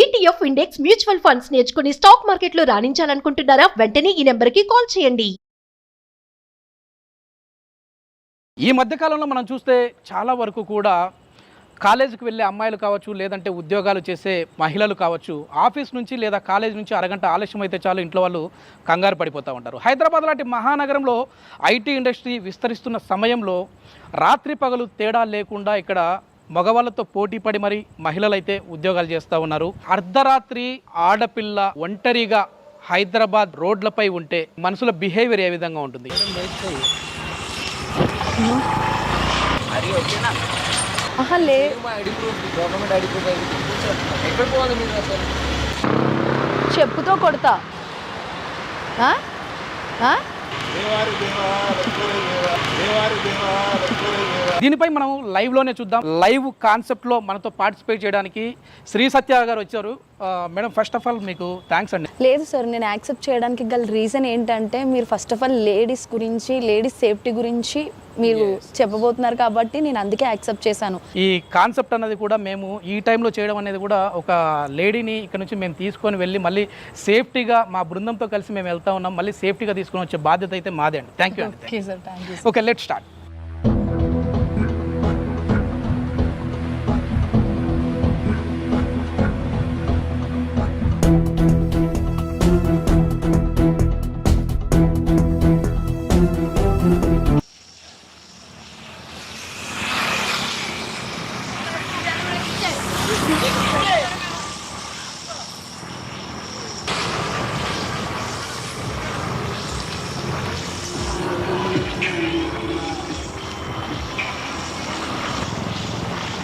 ETF index mutual funds నేర్చుకుని stock మార్కెట్లో రాణించాలనుకుంటున్నారా? వెంటనే ఈ నెంబర్కి కాల్ చేయండి. ఈ మధ్యకాలంలో మనం చూస్తే చాలా వరకు కూడా కాలేజీకి వెళ్ళే అమ్మాయిలు కావచ్చు, లేదంటే ఉద్యోగాలు చేసే మహిళలు కావచ్చు, ఆఫీస్ నుంచి లేదా కాలేజ్ నుంచి అరగంట ఆలస్యం అయితే చాలు ఇంట్లో వాళ్ళు కంగారు పడిపోతూ ఉంటారు. హైదరాబాద్ లాంటి మహానగరంలో ఐటీ ఇండస్ట్రీ విస్తరిస్తున్న సమయంలో రాత్రి పగలు తేడా లేకుండా ఇక్కడ మగవాళ్ళతో పోటీ పడి మరి మహిళలు అయితే ఉద్యోగాలు చేస్తూ ఉన్నారు. అర్ధరాత్రి ఆడపిల్ల ఒంటరిగా హైదరాబాద్ రోడ్లపై ఉంటే మనుషుల బిహేవియర్ ఏ విధంగా ఉంటుంది? చెప్పుతో కొడతా. దీనిపై మనం లైవ్లోనే చూద్దాం. లైవ్ కాన్సెప్ట్లో మనతో పార్టిసిపేట్ చేయడానికి శ్రీ సత్య గారు వచ్చారు. మేడం, ఫస్ట్ ఆఫ్ ఆల్ మీకు థ్యాంక్స్ అండి. లేదు సార్, నేను యాక్సెప్ట్ చేయడానికి గల రీజన్ ఏంటంటే మీరు ఫస్ట్ ఆఫ్ ఆల్ లేడీస్ గురించి, లేడీస్ సేఫ్టీ గురించి మీరు చెప్పబోతున్నారు కాబట్టి నేను అందుకే యాక్సెప్ట్ చేశాను. ఈ కాన్సెప్ట్ అన్నది కూడా మేము ఈ టైంలో చేయడం అనేది కూడా ఒక లేడీని ఇక్కడ నుంచి మేము తీసుకొని వెళ్ళి మళ్ళీ సేఫ్టీగా మా బృందంతో కలిసి మేము వెళ్తా ఉన్నాం. మళ్ళీ సేఫ్టీగా తీసుకొని వచ్చే బాధ్యత అయితే మాదే అండి. థ్యాంక్ యూ అండి. Okay sir, thank you. Okay, let start.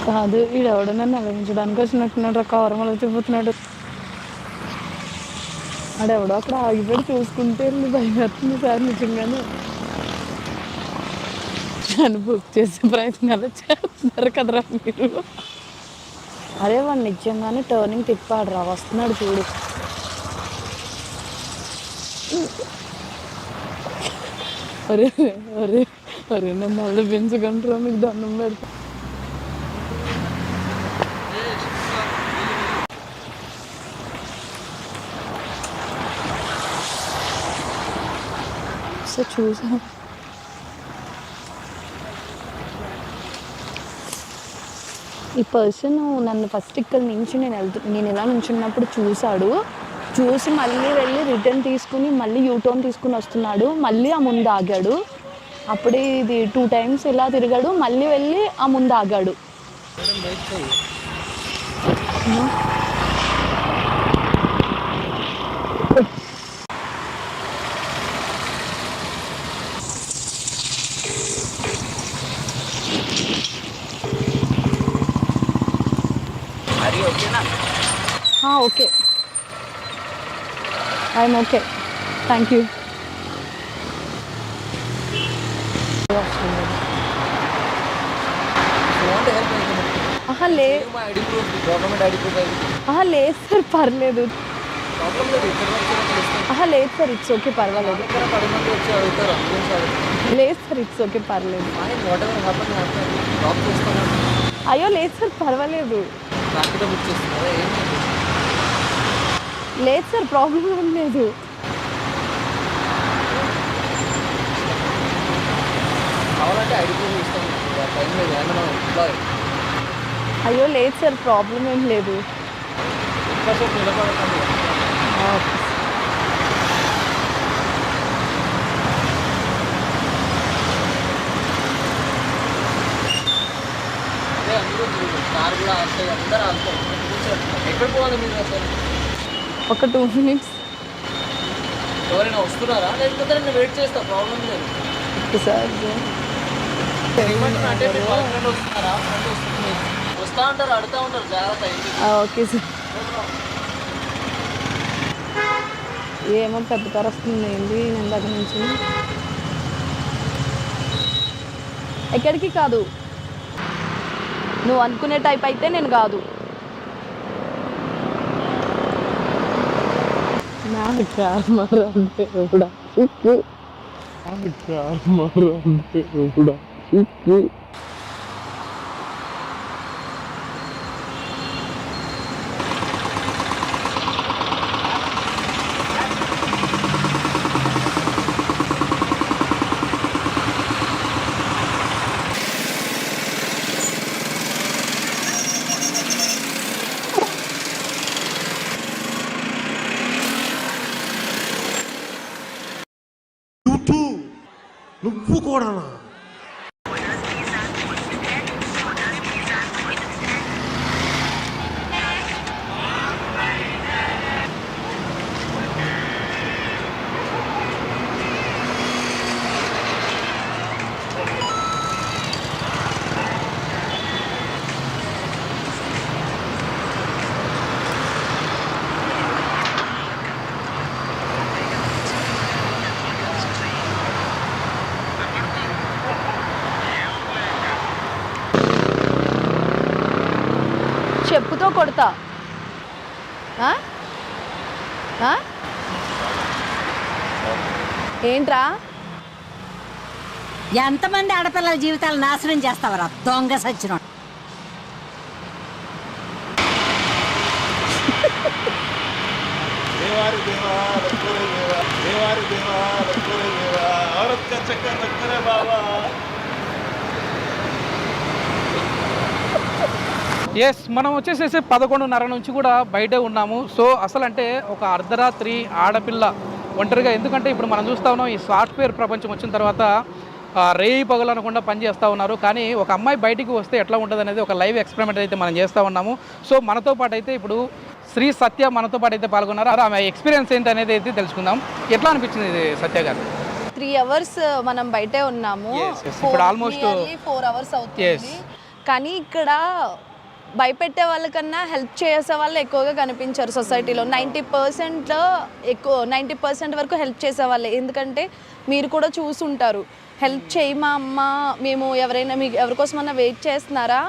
కాదు, వీడెవడు నన్ను అలగించడానికి వచ్చినట్టున్నాడు. కవరమలో తిప్పుతున్నాడు. ఆడెవడో అక్కడ ఆగిపోయి చూసుకుంటే భయం వేస్తుంది సార్. నిజంగానే నన్ను బుక్ చేసే ప్రయత్నాలు చేస్తున్నారు కదరా మీరు. అరే వాడు నిజంగానే టర్నింగ్ తిప్పాడు రా, వస్తున్నాడు చూడు. అరే అరే అరే నన్ను వాళ్ళు పెంచుకుంటారా, మీకు దండం పెడతా. చూసాను ఈ పర్సన్ నన్ను ఫస్ట్ ఇక్కడ నుంచి నేను ఇలా నుంచున్నప్పుడు చూశాడు. చూసి మళ్ళీ వెళ్ళి రిటర్న్ తీసుకుని మళ్ళీ యూటర్న్ తీసుకుని వస్తున్నాడు. మళ్ళీ ఆ ముందు ఆగాడు. అప్పుడే ఇది 2 times ఇలా తిరిగాడు. మళ్ళీ వెళ్ళి ఆ ముందు ఆగాడు. Okay, I'm okay, thank you. లేదు సార్, పర్లేదు. లేదు సార్, ఇట్స్ ఓకే, పర్వాలేదు. లేదు సార్, ఇట్స్ ఓకే, పర్లేదు. అయ్యో లేదు సార్, పర్వాలేదు. లేదు సార్, ప్రాబ్లం ఏం లేదు. అయ్యో లేదు సార్, ప్రాబ్లం ఏం లేదు. ఒక 2 minutes. ఎవరైనా వస్తున్నారా లేకపోతే నేను వెయిట్ చేస్తా, ప్రాబ్లం లేదు. సార్ అంటే మీరు ఫ్రెండ్ వస్తున్నారా? ఫ్రెండ్ వస్తుంది, వస్తా ఉంటారు, అడుగుతూ ఉంటారు, జాగ్రత్త. Okay sir. ఏమో పెద్ద కార్ వస్తుంది ఏంటి నేను దగ్గర నుంచి. ఎక్కడికి కాదు, నువ్వు అనుకునే టైప్ అయితే నేను కాదు. నా కార్ మరంటే కూడా కూడానా? చెప్పుతో కొడతా. ఆ? ఆ? ఏంట్రా? ఎంతమంది ఆడపిల్లల జీవితాలు నాశనం చేస్తావరా దొంగ సచ్చిన. ఎస్, మనం వచ్చేసేసి 11:30 నుంచి కూడా బయటే ఉన్నాము. సో అసలు అంటే ఒక అర్ధరాత్రి ఆడపిల్ల ఒంటరిగా, ఎందుకంటే ఇప్పుడు మనం చూస్తూ ఉన్నాం ఈ సాఫ్ట్వేర్ ప్రపంచం వచ్చిన తర్వాత రేయి పగలు అనకుండా పని చేస్తూ ఉన్నారు. కానీ ఒక అమ్మాయి బయటికి వస్తే ఎట్లా ఉంటుంది అనేది ఒక లైవ్ ఎక్స్పెరిమెంట్ అయితే మనం చేస్తూ ఉన్నాము. సో మనతో పాటు అయితే ఇప్పుడు శ్రీ సత్య మనతో పాటు అయితే పాల్గొన్నారు. ఆమె ఎక్స్పీరియన్స్ ఏంటి అనేది అయితే తెలుసుకుందాం. ఎట్లా అనిపించింది ఇది సత్య గారు? 3 hours మనం బయటే ఉన్నాము. ఇప్పుడు ఆల్మోస్ట్ 4 hours అవుతుంది. కానీ ఇక్కడ భయపెట్టే వాళ్ళకన్నా హెల్ప్ చేసే వాళ్ళు ఎక్కువగా కనిపించారు సొసైటీలో. 90% వరకు హెల్ప్ చేసే వాళ్ళే. ఎందుకంటే మీరు కూడా చూసుంటారు, హెల్ప్ చేయమా అమ్మ, మేము ఎవరైనా మీకు ఎవరికోసమన్నా వెయిట్ చేస్తున్నారా,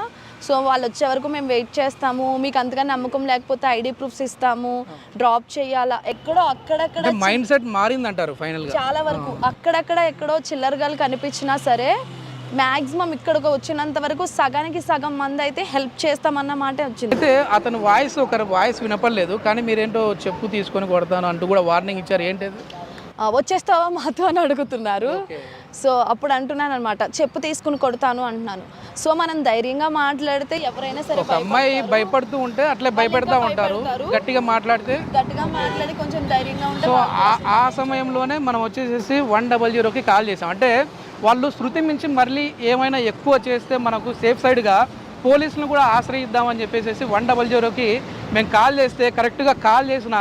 సో వాళ్ళు వచ్చే వరకు మేము వెయిట్ చేస్తాము, మీకు అంతగా నమ్మకం లేకపోతే ఐడి ప్రూఫ్స్ ఇస్తాము, డ్రాప్ చేయాలా, ఎక్కడో అక్కడక్కడ మైండ్ సెట్ మారిందంటారు ఫైనల్ గా. చాలా వరకు అక్కడక్కడ ఎక్కడో చిల్లరగాలు కనిపించినా సరే మ్యాక్సిమం ఇక్కడికి వచ్చినంత వరకు సగానికి సగం మంది అయితే హెల్ప్ చేస్తామన్న మాట వచ్చింది. అయితే అతను ఒకరి వాయిస్ వినపడలేదు, కానీ మీరేంటో చెప్పు తీసుకొని కొడతాను అంటూ కూడా వార్నింగ్ ఇచ్చారు. ఏంటిది? వచ్చేస్తావా మాతో అని అడుగుతున్నారు. సో అప్పుడు అంటున్నాను అనమాట, చెప్పు తీసుకుని కొడతాను అంటున్నాను. సో మనం ధైర్యంగా మాట్లాడితే ఎవరైనా సరే, ఒక అమ్మాయి భయపడుతూ ఉంటే అట్లే భయపెడతా ఉంటారు, గట్టిగా మాట్లాడితే గట్టిగా మాట్లాడి కొంచెం ధైర్యంగా ఉంటే. సో ఆ సమయంలోనే మనం వచ్చేసేసి 100కి కాల్ చేసాం. అంటే వాళ్ళు శృతి మించి మళ్ళీ ఏమైనా ఎక్కువ చేస్తే మనకు సేఫ్ సైడ్గా పోలీసులను కూడా ఆశ్రయిద్దామని చెప్పేసి 100కి మేము కాల్ చేస్తే కరెక్ట్గా కాల్ చేసిన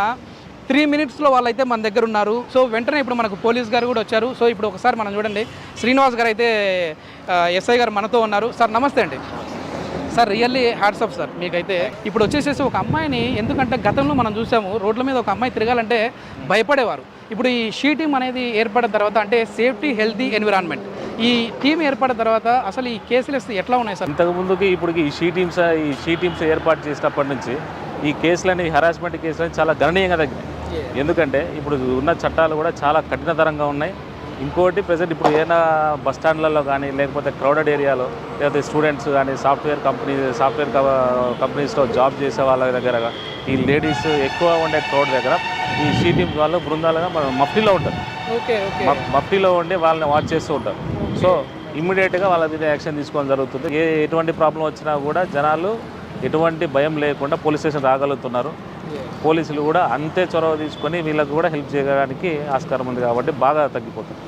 3 minutesలో వాళ్ళైతే మన దగ్గర ఉన్నారు. సో వెంటనే ఇప్పుడు మనకు పోలీస్ గారు కూడా వచ్చారు. సో ఇప్పుడు ఒకసారి మనం చూడండి, శ్రీనివాస్ గారు అయితే ఎస్ఐ గారు మనతో ఉన్నారు. సార్ నమస్తే అండి. Sir really hats off sir మీకైతే. ఇప్పుడు వచ్చేసేసి ఒక అమ్మాయిని, ఎందుకంటే గతంలో మనం చూసాము రోడ్ల మీద ఒక అమ్మాయి తిరగాలంటే భయపడేవారు. ఇప్పుడు ఈ షీ టీమ్ అనేది ఏర్పడిన తర్వాత, అంటే సేఫ్టీ హెల్తీ ఎన్విరాన్మెంట్, ఈ టీం ఏర్పడిన తర్వాత అసలు ఈ కేసులు ఎట్లా ఉన్నాయి సార్? ఇంతకుముందుకి ఇప్పుడు ఈ షీ టీమ్స్ ఏర్పాటు చేసినప్పటి నుంచి ఈ కేసులని, హెరాస్మెంట్ కేసులని చాలా గణనీయంగా తగ్గినాయి. ఎందుకంటే ఇప్పుడు ఉన్న చట్టాలు కూడా చాలా కఠినతరంగా ఉన్నాయి. ఇంకోటి ప్రెసెంట్ ఇప్పుడు ఏదైనా బస్ స్టాండ్లలో కానీ, లేకపోతే క్రౌడెడ్ ఏరియాలో, లేకపోతే స్టూడెంట్స్ కానీ, సాఫ్ట్వేర్ కంపెనీస్లో జాబ్ చేసే వాళ్ళ దగ్గర, ఈ లేడీస్ ఎక్కువ ఉండే క్రౌడ్ దగ్గర ఈ షీ టీమ్స్ వాళ్ళు బృందాలుగా మనం మఫ్టీలో ఉంటారు. మఫ్టీలో ఉండి వాళ్ళని వాచ్ చేస్తూ ఉంటారు. సో ఇమ్మీడియట్గా వాళ్ళ మీద యాక్షన్ తీసుకోవడం జరుగుతుంది. ఎటువంటి ప్రాబ్లం వచ్చినా కూడా జనాలు ఎటువంటి భయం లేకుండా పోలీస్ స్టేషన్ రాగలుగుతున్నారు. పోలీసులు కూడా అంతే చొరవ తీసుకొని వీళ్ళకి కూడా హెల్ప్ చేయడానికి ఆస్కారం ఉంది కాబట్టి బాగా తగ్గిపోతుంది.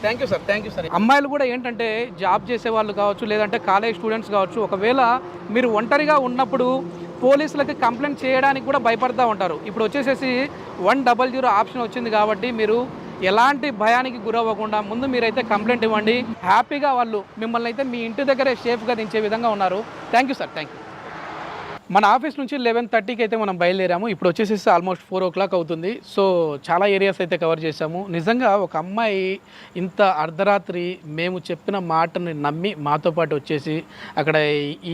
Thank you sir, thank you sir. అమ్మాయిలు కూడా ఏంటంటే జాబ్ చేసే వాళ్ళు కావచ్చు, లేదంటే కాలేజ్ స్టూడెంట్స్ కావచ్చు, ఒకవేళ మీరు ఒంటరిగా ఉన్నప్పుడు పోలీసులకి కంప్లైంట్ చేయడానికి కూడా భయపడతా ఉంటారు. ఇప్పుడు వచ్చేసేసి 100 ఆప్షన్ వచ్చింది కాబట్టి మీరు ఎలాంటి భయానికి గురవ్వకుండా ముందు మీరైతే కంప్లైంట్ ఇవ్వండి. హ్యాపీగా వాళ్ళు మిమ్మల్ని అయితే మీ ఇంటి దగ్గరే సేఫ్గా దించే విధంగా ఉన్నారు. Thank you sir, thank you. మన ఆఫీస్ నుంచి 11:30కి అయితే మనం బయలుదేరాము. ఇప్పుడు వచ్చేసేసి ఆల్మోస్ట్ 4 o'clock అవుతుంది. సో చాలా ఏరియాస్ అయితే కవర్ చేసాము. నిజంగా ఒక అమ్మాయి ఇంత అర్ధరాత్రి మేము చెప్పిన మాటని నమ్మి మాతో పాటు వచ్చేసి అక్కడ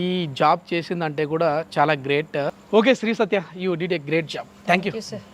ఈ జాబ్ చేసిందంటే కూడా చాలా great. Okay Shri Satya, you did a great job. Thank you sir.